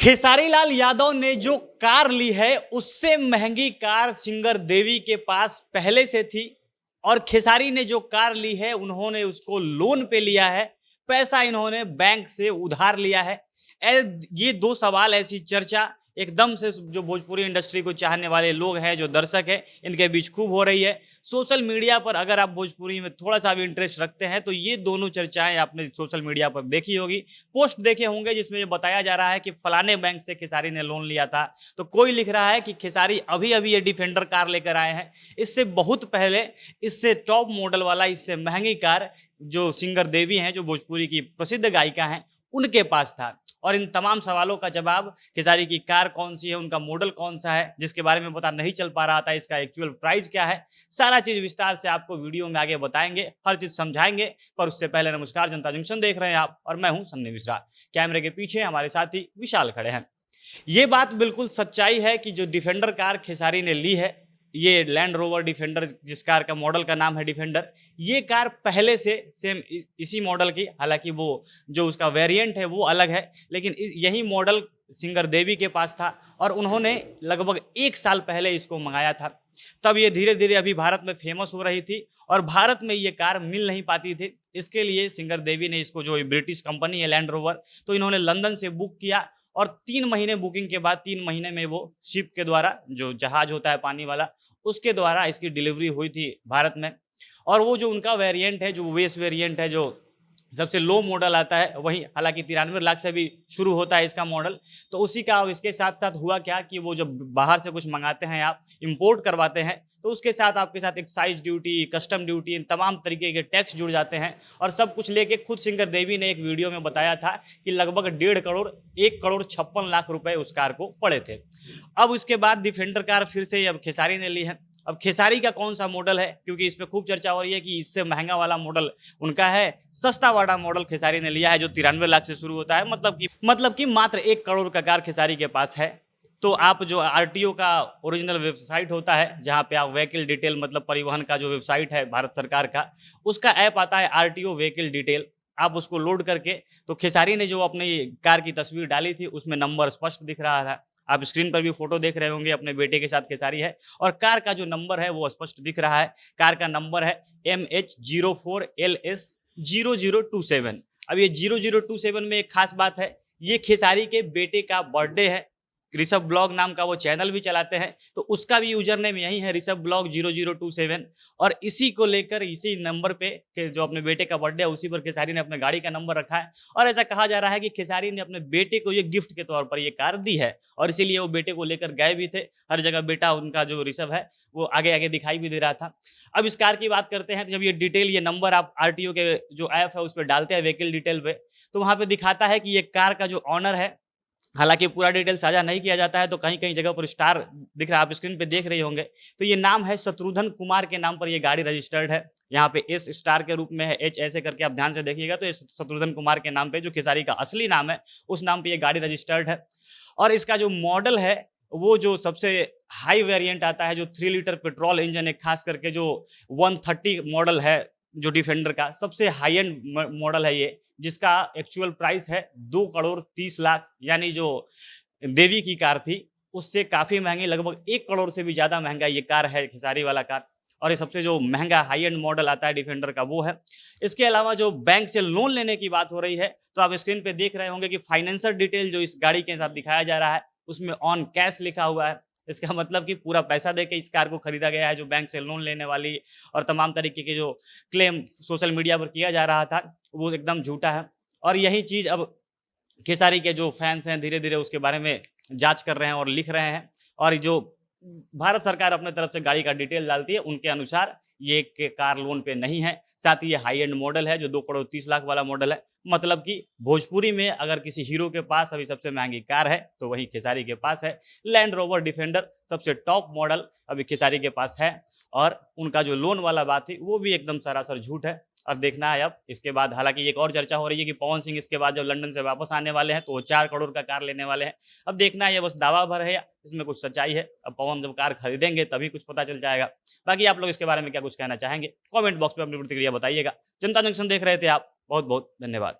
खेसारी लाल यादव ने जो कार ली है उससे महंगी कार सिंगर देवी के पास पहले से थी। और खेसारी ने जो कार ली है उन्होंने उसको लोन पे लिया है। पैसा इन्होंने बैंक से उधार लिया है। ये दो सवाल, ऐसी चर्चा एकदम से जो भोजपुरी इंडस्ट्री को चाहने वाले लोग हैं, जो दर्शक हैं, इनके बीच खूब हो रही है। सोशल मीडिया पर अगर आप भोजपुरी में थोड़ा सा भी इंटरेस्ट रखते हैं तो ये दोनों चर्चाएं आपने सोशल मीडिया पर देखी होगी, पोस्ट देखे होंगे, जिसमें ये बताया जा रहा है कि फलाने बैंक से खेसारी ने लोन लिया था। तो कोई लिख रहा है कि खेसारी अभी अभी ये डिफेंडर कार लेकर आए हैं। इससे बहुत पहले, इससे टॉप मॉडल वाला, इससे महंगी कार जो सिंगर देवी हैं, जो भोजपुरी की प्रसिद्ध गायिका हैं, उनके पास था। और इन तमाम सवालों का जवाब, खेसारी की कार कौन सी है, उनका मॉडल कौन सा है, जिसके बारे में पता नहीं चल पा रहा था, इसका एक्चुअल प्राइस क्या है, सारा चीज विस्तार से आपको वीडियो में आगे बताएंगे, हर चीज समझाएंगे। पर उससे पहले नमस्कार, जनता जंक्शन देख रहे हैं आप और मैं हूं सन्नी मिश्रा। कैमरे के पीछे हमारे साथी विशाल खड़े हैं। ये बात बिल्कुल सच्चाई है कि जो डिफेंडर कार खेसारी ने ली है, ये लैंड रोवर डिफेंडर, जिस कार का मॉडल का नाम है डिफेंडर, ये कार पहले से सेम इसी मॉडल की, हालांकि वो जो उसका वेरिएंट है वो अलग है, लेकिन यही मॉडल सिंगर देवी के पास था और उन्होंने लगभग 1 साल पहले इसको मंगाया था। तब ये धीरे धीरे अभी भारत में फेमस हो रही थी और भारत में ये कार मिल नहीं पाती थी। इसके लिए सिंगर देवी ने इसको, जो ब्रिटिश कंपनी है लैंड रोवर, तो इन्होंने लंदन से बुक किया और 3 महीने बुकिंग के बाद 3 महीने में वो शिप के द्वारा, जो जहाज होता है पानी वाला, उसके द्वारा इसकी डिलीवरी हुई थी भारत में। और वो जो उनका वेरिएंट है, जो वेस वेरिएंट है, जो सबसे लो मॉडल आता है, वही हालांकि 93 लाख से भी शुरू होता है इसका मॉडल। तो उसी का, इसके साथ साथ हुआ क्या कि वो जब बाहर से कुछ मंगाते हैं, आप इंपोर्ट करवाते हैं, तो उसके साथ आपके साथ एक्साइज ड्यूटी, कस्टम ड्यूटी, इन तमाम तरीके के टैक्स जुड़ जाते हैं। और सब कुछ लेके खुद सिंगर देवी ने एक वीडियो में बताया था कि लगभग 1.5 करोड़, 1 करोड़ 56 लाख रुपए उस कार को पड़े थे। अब उसके बाद डिफेंडर कार फिर से अब खेसारी ने ली है। अब खेसारी का कौन सा मॉडल है, क्योंकि इस पे खूब चर्चा हो रही है कि इससे महंगा वाला मॉडल उनका है, सस्ता वाला मॉडल खेसारी ने लिया है जो 93 लाख से शुरू होता है। मतलब कि मात्र 1 करोड़ का कार खेसारी के पास है। तो आप जो आरटीओ का ओरिजिनल वेबसाइट होता है, जहाँ पे आप व्हीकल डिटेल, मतलब परिवहन का जो वेबसाइट है भारत सरकार का, उसका ऐप आता है आरटीओ व्हीकल डिटेल। आप उसको लोड करके, तो खेसारी ने जो अपनी कार की तस्वीर डाली थी उसमें नंबर स्पष्ट दिख रहा था। आप स्क्रीन पर भी फोटो देख रहे होंगे, अपने बेटे के साथ खेसारी है और कार का जो नंबर है वो स्पष्ट दिख रहा है। कार का नंबर है MH04LS0027। अब ये 0027 में एक खास बात है, ये खेसारी के बेटे का बर्थडे है। ऋषभ ब्लॉग नाम का वो चैनल भी चलाते हैं, तो उसका भी यूजर नेम यही है, ऋषभ ब्लॉग 0027। और इसी को लेकर, इसी नंबर पे जो अपने बेटे का बर्थडे है, उसी पर खेसारी ने अपने गाड़ी का नंबर रखा है। और ऐसा कहा जा रहा है कि खेसारी ने अपने बेटे को ये गिफ्ट के तौर पर ये कार दी है और इसीलिए वो बेटे को लेकर गए भी थे। हर जगह बेटा उनका, जो ऋषभ है, वो आगे आगे दिखाई भी दे रहा था। अब इस कार की बात करते हैं, तो जब ये डिटेल, ये नंबर आप आरटीओ के जो ऐप है उस पर डालते हैं व्हीकल डिटेल पे, तो वहां पे दिखाता है कि ये कार का जो ऑनर है, हालांकि पूरा डिटेल साझा नहीं किया जाता है, तो कहीं कहीं जगह पर स्टार दिख रहा है, आप स्क्रीन पे देख रहे होंगे। तो ये नाम है शत्रुघ्न कुमार के नाम पर ये गाड़ी रजिस्टर्ड है। यहाँ पे एस स्टार के रूप में है, एच ऐसे करके आप ध्यान से देखिएगा, तो ये शत्रुघ्न कुमार के नाम पे, जो खेसारी का असली नाम है, उस नाम पे ये गाड़ी रजिस्टर्ड है। और इसका जो मॉडल है, वो जो सबसे हाई वेरिएंट आता है, जो 3 लीटर पेट्रोल इंजन है, खास करके जो 130 मॉडल है, जो डिफेंडर का सबसे हाई एंड मॉडल है ये, जिसका एक्चुअल प्राइस है 2 करोड़ 30 लाख। यानी जो देवी की कार थी उससे काफी महंगी, लगभग 1 करोड़ से भी ज्यादा महंगा ये कार है, खेसारी वाला कार। और ये सबसे जो महंगा हाई एंड मॉडल आता है डिफेंडर का, वो है। इसके अलावा जो बैंक से लोन लेने की बात हो रही है, तो आप स्क्रीन पे देख रहे होंगे कि फाइनेंसर डिटेल जो इस गाड़ी के साथ दिखाया जा रहा है, उसमें ऑन कैश लिखा हुआ है। इसका मतलब कि पूरा पैसा देके इस कार को खरीदा गया है। जो बैंक से लोन लेने वाली और तमाम तरीके के जो क्लेम सोशल मीडिया पर किया जा रहा था, वो एकदम झूठा है। और यही चीज अब खेसारी के जो फैंस हैं, धीरे धीरे उसके बारे में जांच कर रहे हैं और लिख रहे हैं। और जो भारत सरकार अपने तरफ से गाड़ी का डिटेल डालती है, उनके अनुसार ये कार लोन पे नहीं है। साथ ही ये हाई एंड मॉडल है, जो 2 करोड़ 30 लाख वाला मॉडल है। मतलब कि भोजपुरी में अगर किसी हीरो के पास अभी सबसे महंगी कार है, तो वही खेसारी के पास है। लैंड रोवर डिफेंडर सबसे टॉप मॉडल अभी खेसारी के पास है। और उनका जो लोन वाला बात थी, वो भी एकदम सरासर झूठ है। अब देखना है अब इसके बाद, हालांकि एक और चर्चा हो रही है कि पवन सिंह इसके बाद जब लंदन से वापस आने वाले हैं, तो वो 4 करोड़ का कार लेने वाले हैं। अब देखना है, ये बस दावा भर है या इसमें कुछ सच्चाई है। अब पवन जब कार खरीदेंगे तभी कुछ पता चल जाएगा। बाकी आप लोग इसके बारे में क्या कुछ कहना चाहेंगे, कमेंट बॉक्स में अपनी प्रतिक्रिया बताइएगा। जनता जंक्शन देख रहे थे आप, बहुत बहुत धन्यवाद।